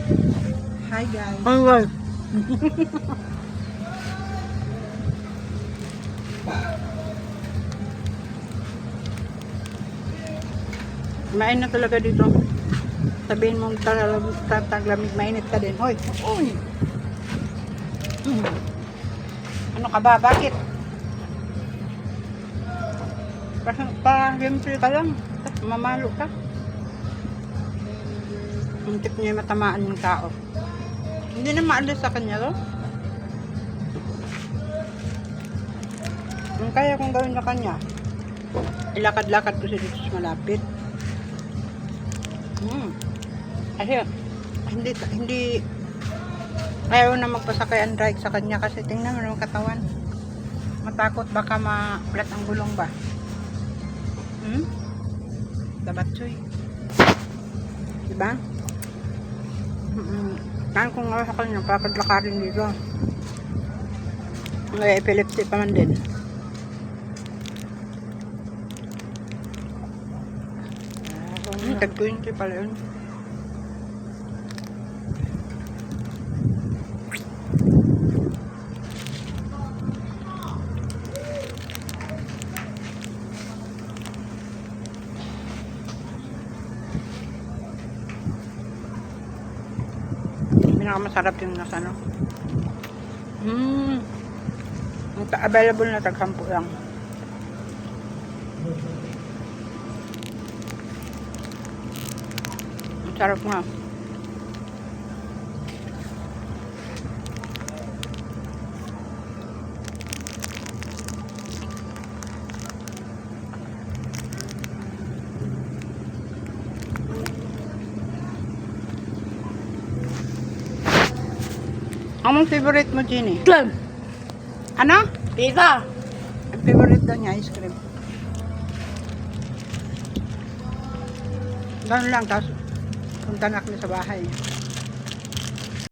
Hi guys. Alright. Mainit talaga dito. Sabihin mong taglamig, mainit ka din. Hoy, uy. Ano ka ba? Bakit? Pa-limpre ka lang. Mamalo ka. Muntik niya yung matamaan yung tao. Hindi na maalis sa kanya to. Ang kaya kong gawin na kanya, ilakad-lakad ko siya dito sa malapit. Kasi hindi ayaw na magpasakay ang ride sa kanya kasi tingnan mo naman katawan. Matakot baka ma-flat ang gulong ba. Dabatsoy. Diba? Kaya kung nga sa kanya, papadlakarin dito. May epilepsy pa man din. Tag-20 pala yun. Pinakamasarap yung nasa ano. Available na tag-10 lang. Ang sarap nga. Anong favorite mo, Jenny? Club. Ano? Pizza. Ang favorite daw niya, ice cream. Ganun lang, tapos punta na kami sa bahay.